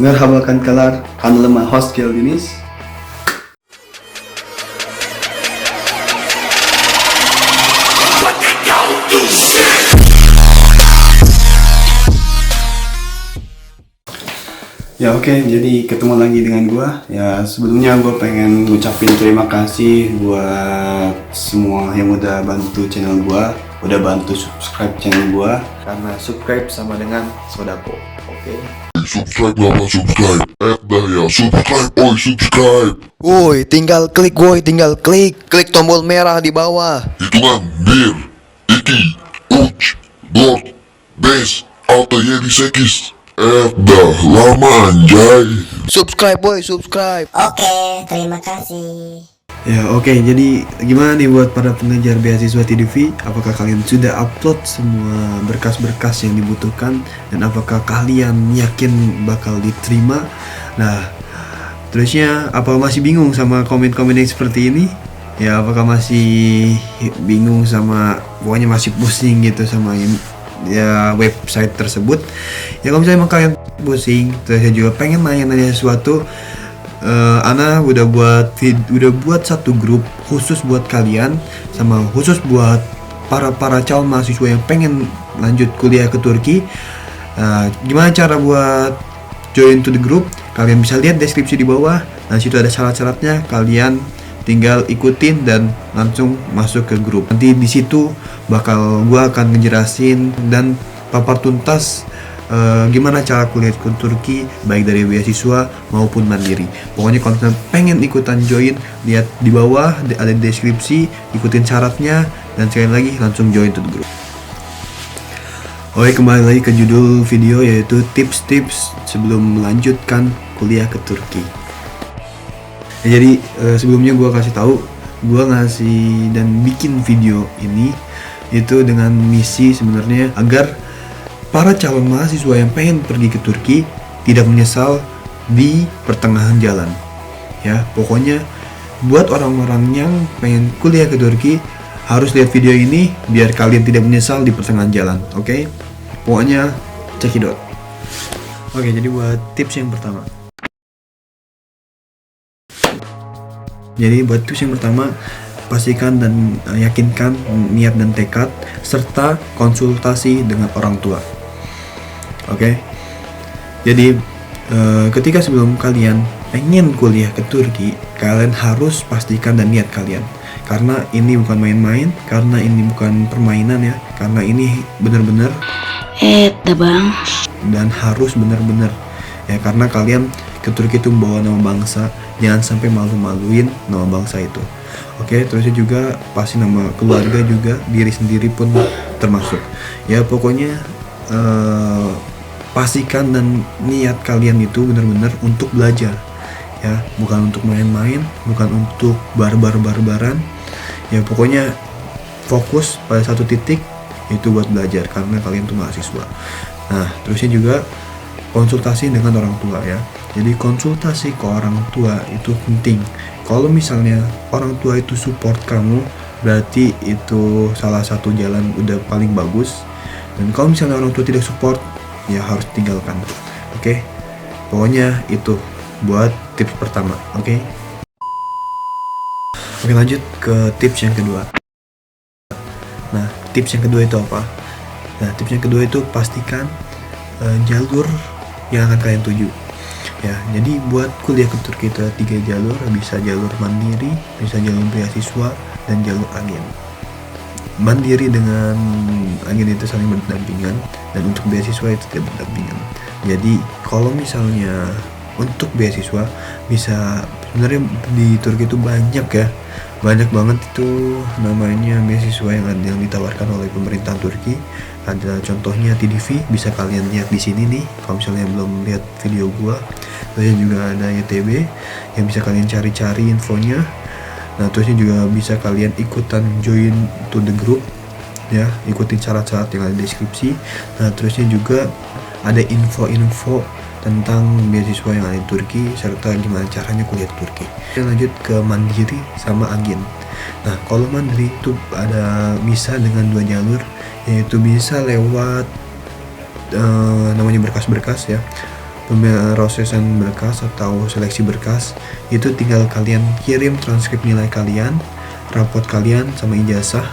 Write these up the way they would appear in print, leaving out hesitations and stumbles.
Merhabakan kalar kanalıma hoş geldiniz. Ya oke, jadi ketemu lagi dengan gua. Ya sebelumnya gua pengen ngucapin terima kasih buat semua yang udah bantu channel gua, udah bantu subscribe channel gua. Karena subscribe sama dengan sodako. Oke. Subscribe apa subscribe? Dah ya subscribe, subscribe. Woi, tinggal klik klik tombol merah di bawah. Hitungan bir, iki, uch, dot, bes, atau yedi sekis. Dah lama anjay. Subscribe subscribe. Oke, terima kasih. Ya oke, jadi gimana nih buat para pengejar beasiswa TDV? Apakah kalian sudah upload semua berkas-berkas yang dibutuhkan? Dan apakah kalian yakin bakal diterima? Nah, terusnya apa masih bingung sama komen-komen yang seperti ini? Ya apakah masih bingung sama, pokoknya masih pusing gitu sama ya website tersebut? Ya kalau misalnya emang kalian pusing, terus saya juga pengen nanya-nanya sesuatu, Ana udah buat satu grup khusus buat kalian, sama khusus buat para calon mahasiswa yang pengen lanjut kuliah ke Turki. Gimana cara buat join to the group? Kalian bisa lihat deskripsi di bawah. Nah, situ ada syarat-syaratnya. Kalian tinggal ikutin dan langsung masuk ke grup. Nanti di situ gua akan ngejelasin dan papar tuntas gimana cara kuliah ke Turki, baik dari beasiswa maupun mandiri. Pokoknya kalau kalian pengen ikutan join, lihat di bawah ada deskripsi, ikutin syaratnya, dan sekali lagi langsung join to the group. Oke, kembali lagi ke judul video, yaitu tips-tips sebelum melanjutkan kuliah ke Turki. Ya, jadi sebelumnya gue kasih tahu, gue ngasih dan bikin video ini itu dengan misi sebenarnya agar para calon mahasiswa yang pengen pergi ke Turki tidak menyesal di pertengahan jalan. Ya, pokoknya buat orang-orang yang pengen kuliah ke Turki harus lihat video ini biar kalian tidak menyesal di pertengahan jalan. Oke? Pokoknya cekidot. Oke, jadi buat tips yang pertama. Jadi buat tips yang pertama, pastikan dan yakinkan niat dan tekad serta konsultasi dengan orang tua. Oke. Jadi ketika sebelum kalian pengen kuliah ke Turki, kalian harus pastikan dan niat kalian. Karena ini bukan main-main, karena ini bukan permainan ya, karena ini benar-benar Bang. dan harus benar-benar ya, karena kalian ke Turki itu membawa nama bangsa, jangan sampai malu-maluin nama bangsa itu. Oke, terusnya juga pasti nama keluarga juga, diri sendiri pun termasuk. Ya pokoknya pastikan dan niat kalian itu benar-benar untuk belajar ya, bukan untuk main-main, bukan untuk barbaran. Ya pokoknya fokus pada satu titik, itu buat belajar karena kalian tuh mahasiswa. Nah, terusnya juga konsultasi dengan orang tua ya. Jadi konsultasi ke orang tua itu penting. Kalau misalnya orang tua itu support kamu, berarti itu salah satu jalan udah paling bagus. Dan kalau misalnya orang tua tidak support, ya harus tinggalkan. Oke? Pokoknya itu buat tips pertama. Oke, lanjut ke tips yang kedua. Nah, tips yang kedua itu apa? Nah, tips yang kedua itu pastikan jalur yang akan kalian tuju. Ya, jadi buat kuliah ke Turki itu ada 3 jalur, bisa jalur mandiri, bisa jalur beasiswa, dan jalur agen. Mandiri dengan agen itu saling berdampingan, dan untuk beasiswa itu tidak berdampingan. Jadi kalau misalnya untuk beasiswa, bisa sebenarnya di Turki itu banyak ya, banyak banget itu namanya beasiswa yang ditawarkan oleh pemerintahan Turki. Ada contohnya TDV, bisa kalian lihat di sini nih kalau misalnya belum lihat video gua. Terus juga ada YTB yang bisa kalian cari-cari infonya. Nah, terusnya juga bisa kalian ikutan join to the group ya, ikutin syarat-syarat yang ada di deskripsi. Nah, terusnya juga ada info-info tentang beasiswa yang ada di Turki serta gimana caranya kuliah di Turki. Kita lanjut ke mandiri sama agen. Nah, kalau mandiri itu bisa dengan 2 jalur, yaitu bisa lewat namanya berkas-berkas ya. pemrosesan berkas atau seleksi berkas, itu tinggal kalian kirim transkrip nilai kalian, rapot kalian, sama ijazah.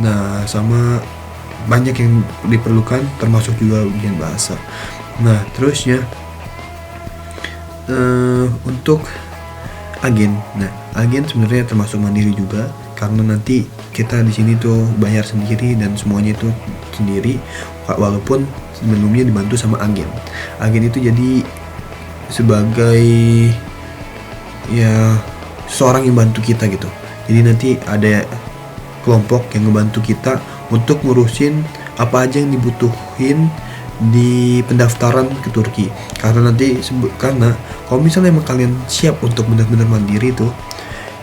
Nah, sama banyak yang diperlukan, termasuk juga ujian bahasa. Nah, terusnya untuk agen. Nah, agen sebenarnya termasuk mandiri juga, karena nanti kita di sini tuh bayar sendiri dan semuanya itu sendiri, walaupun sebelumnya dibantu sama agen. Agen itu jadi sebagai ya seorang yang bantu kita gitu. Jadi nanti ada kelompok yang ngebantu kita untuk ngurusin apa aja yang dibutuhin di pendaftaran ke Turki. Karena nanti karena kalau misalnya emang kalian siap untuk benar-benar mandiri tuh,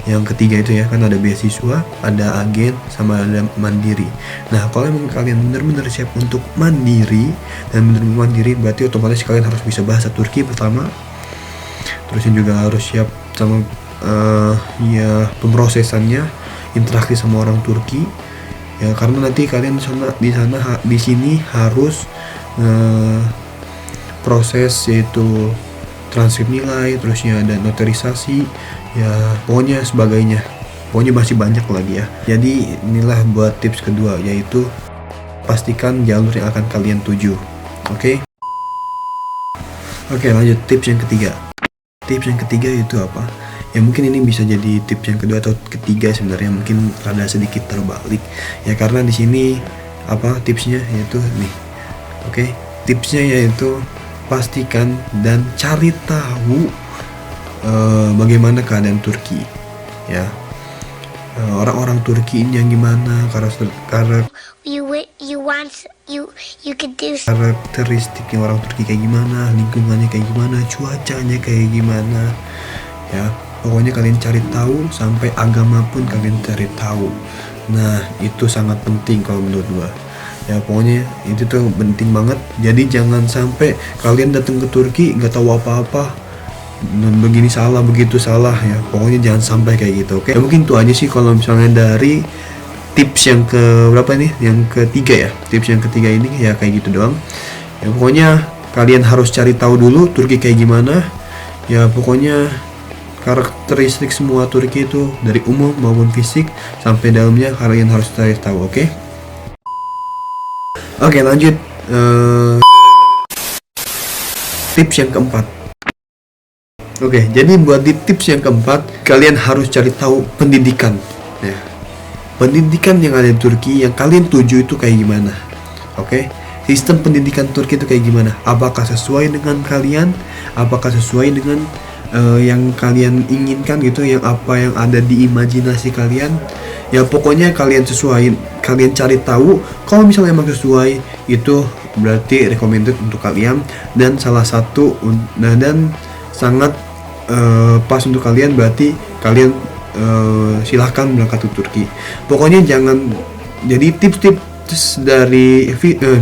yang ketiga itu ya kan ada beasiswa, ada agen, sama ada mandiri. Nah, kalau emang kalian benar-benar siap untuk mandiri dan benar-benar mandiri, berarti otomatis kalian harus bisa bahasa Turki pertama. Terusnya juga harus siap sama ya pemrosesannya, interaksi sama orang Turki. Ya, karena nanti kalian di sini harus proses yaitu transkrip nilai, terusnya ada notarisasi, ya pokoknya sebagainya. Pokoknya masih banyak lagi ya. Jadi inilah buat tips kedua, yaitu pastikan jalur yang akan kalian tuju. Oke, lanjut tips yang ketiga. Tips yang ketiga itu apa? Ya mungkin ini bisa jadi tips yang kedua atau ketiga sebenarnya, mungkin rada sedikit terbalik. Ya karena di sini apa tipsnya yaitu nih. Oke, tipsnya yaitu pastikan dan cari tahu bagaimana keadaan Turki, ya. Orang-orang Turki ini yang gimana, karakteristiknya orang Turki kayak gimana, lingkungannya kayak gimana, cuacanya kayak gimana, ya. Pokoknya kalian cari tahu, sampai agama pun kalian cari tahu. Nah, itu sangat penting kalau menurut gua. Ya pokoknya itu tuh penting banget. Jadi jangan sampai kalian datang ke Turki nggak tahu apa-apa, begini salah begitu salah, ya pokoknya jangan sampai kayak gitu. Oke, ya, mungkin itu aja sih kalau misalnya dari tips yang ke berapa nih, yang ketiga ya. Tips yang ketiga ini ya kayak gitu doang. Ya pokoknya kalian harus cari tahu dulu Turki kayak gimana. Ya pokoknya karakteristik semua Turki itu dari umum maupun fisik sampai dalamnya kalian harus cari tahu. Oke, lanjut tips yang keempat. Oke, jadi buat di tips yang keempat, kalian harus cari tahu pendidikan. Ya, pendidikan yang ada di Turki yang kalian tuju itu kayak gimana? Oke, sistem pendidikan Turki itu kayak gimana? Apakah sesuai dengan kalian? Apakah sesuai dengan yang kalian inginkan gitu? Yang apa yang ada di imajinasi kalian? Ya pokoknya kalian sesuaiin, kalian cari tahu. Kalau misalnya emang sesuai, itu berarti recommended untuk kalian, dan salah satu dan sangat pas untuk kalian, berarti kalian silahkan berangkat ke Turki. Pokoknya jangan, jadi tips dari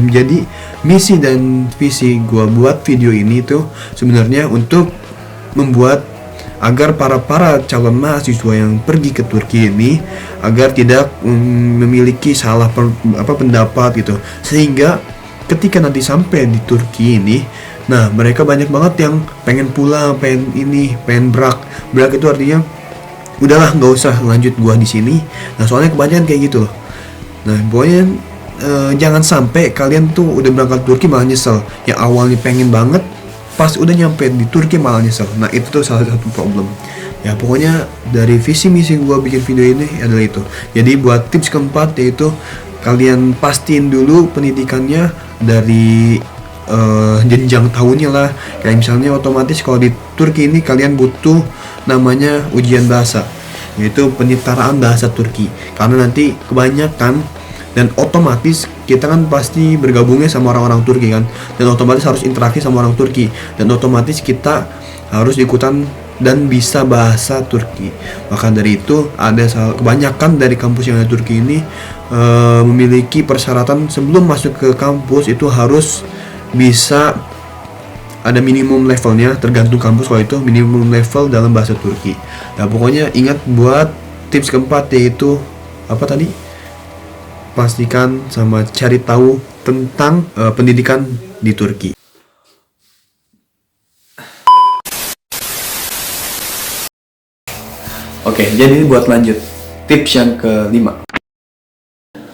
jadi misi dan visi gua buat video ini tuh sebenarnya untuk membuat agar para calon mahasiswa yang pergi ke Turki ini agar tidak memiliki salah pendapat gitu, sehingga ketika nanti sampai di Turki ini, nah mereka banyak banget yang pengen pulang, pengen brak itu artinya udahlah nggak usah lanjut gua di sini. Nah soalnya kebanyakan kayak gitu loh. Nah pokoknya jangan sampai kalian tuh udah berangkat Turki malah nyesel, yang awalnya pengen banget, pas udah nyampe di Turki malah nyesel. Nah itu tuh salah satu problem. Ya pokoknya dari visi misi gue bikin video ini adalah itu. Jadi buat tips keempat yaitu kalian pastiin dulu pendidikannya dari jenjang tahunnya lah. Kayak misalnya otomatis kalau di Turki ini kalian butuh namanya ujian bahasa, yaitu penyetaraan bahasa Turki. Karena nanti kebanyakan dan otomatis kita kan pasti bergabungnya sama orang-orang Turki kan, dan otomatis harus interaksi sama orang Turki, dan otomatis kita harus ikutan dan bisa bahasa Turki. Maka dari itu kebanyakan dari kampus yang ada Turki ini memiliki persyaratan sebelum masuk ke kampus itu harus bisa ada minimum levelnya, tergantung kampus. Kalau itu minimum level dalam bahasa Turki. Nah pokoknya ingat buat tips keempat yaitu apa tadi? Pastikan sama cari tahu tentang pendidikan di Turki. Oke, jadi ini buat lanjut tips yang kelima.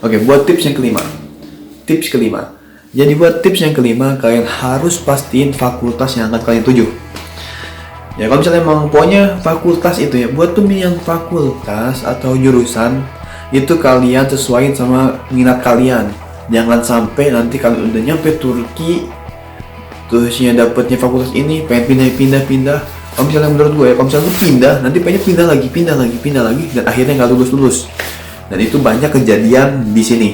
Oke, buat tips yang kelima. Tips kelima. Jadi buat tips yang kelima, kalian harus pastiin fakultas yang akan kalian tuju. Ya kalau misalnya emang pokoknya fakultas itu ya, buat pemilihan fakultas atau jurusan itu kalian sesuaiin sama minat kalian. Jangan sampai nanti kalian udah nyampe Turki terusnya dapetnya fakultas ini pengen pindah. Kalau misalnya menurut gue ya, kalau misalnya lu pindah, nanti pengen pindah lagi dan akhirnya nggak lulus. Dan itu banyak kejadian di sini.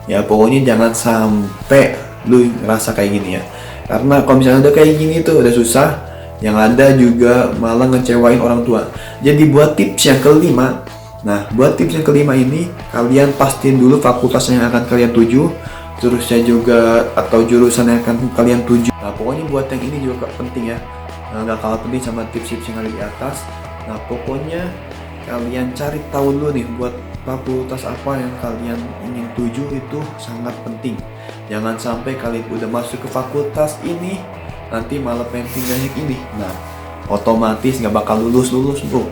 Ya pokoknya jangan sampai lu ngerasa kayak gini ya. Karena kalau misalnya udah kayak gini tuh udah susah, yang ada juga malah ngecewain orang tua. Jadi buat tips yang kelima, buat tips yang kelima ini kalian pastiin dulu fakultas yang akan kalian tuju, terusnya juga atau jurusan yang akan kalian tuju. Nah pokoknya buat yang ini juga penting ya, nggak kalah penting sama tips-tips yang ada di atas. Nah pokoknya kalian cari tahu dulu nih buat fakultas apa yang kalian ingin tuju, itu sangat penting. Jangan sampai kalian udah masuk ke fakultas ini nanti malah pengen pindah yang ini, nah otomatis nggak bakal lulus bro.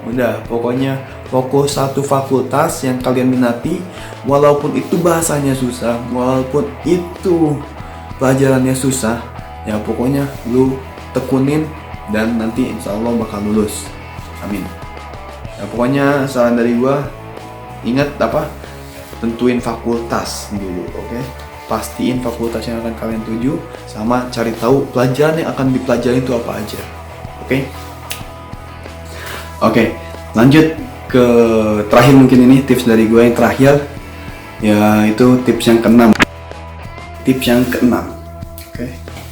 Udah pokoknya fokus satu fakultas yang kalian minati, walaupun itu bahasanya susah, walaupun itu pelajarannya susah, ya pokoknya lu tekunin dan nanti insya Allah bakal lulus, amin. Ya pokoknya saran dari gua, ingat tentuin fakultas dulu, oke? Pastiin fakultas yang akan kalian tuju, sama cari tahu pelajaran yang akan dipelajari itu apa aja, oke? Oke, lanjut ke terakhir, mungkin ini tips dari gue yang terakhir, ya itu tips yang keenam. Tips yang keenam, oke?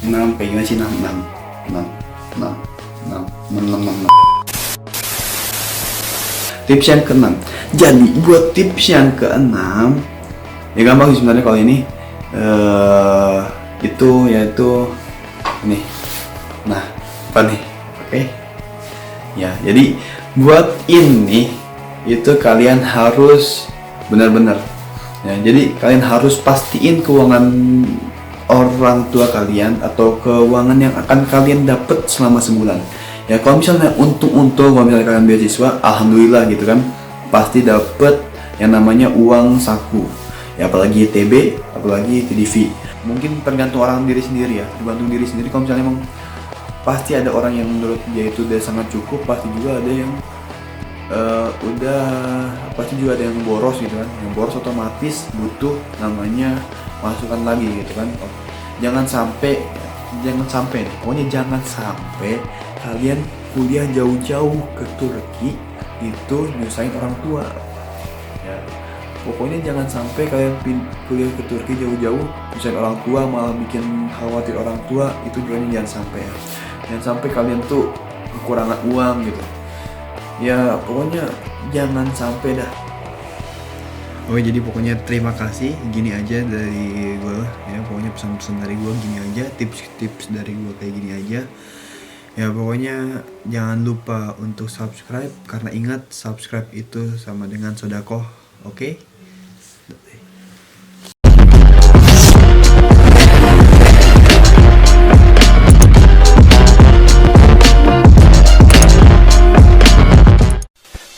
6 kayak gimana sih? 6. Tips yang keenam. Jadi buat tips yang keenam, ya gampang sih sebenarnya kalau ini. Itu yaitu ini. Nah, apa nih? Oke. Ya, jadi buat ini itu kalian harus benar-benar. Ya, jadi kalian harus pastiin keuangan orang tua kalian atau keuangan yang akan kalian dapat selama sebulan. Ya, kalau misalnya untung-untung, kalau misalnya kalian beasiswa, alhamdulillah gitu kan, pasti dapat yang namanya uang saku. Ya apalagi TB, apalagi TDV. Mungkin tergantung orang diri sendiri ya, tergantung diri sendiri. Kalau misalnya emang pasti ada orang yang menurut dia itu udah sangat cukup, pasti juga ada yang pasti juga ada yang boros gitu kan. Yang boros otomatis butuh namanya masukan lagi gitu kan. Jangan sampai nih, pokoknya jangan sampai kalian kuliah jauh-jauh ke Turki itu nyusahin orang tua. Ya, pokoknya jangan sampai kalian kuliah ke Turki jauh-jauh nyusahin orang tua, malah bikin khawatir orang tua. Itu jangan sampai ya. Jangan sampai kalian tuh kekurangan uang gitu. Ya pokoknya jangan sampai dah. Oke, jadi pokoknya terima kasih, gini aja dari gue ya, pokoknya pesan-pesan dari gue gini aja, tips-tips dari gue kayak gini aja. Ya pokoknya jangan lupa untuk subscribe, karena ingat subscribe itu sama dengan sodakoh, oke?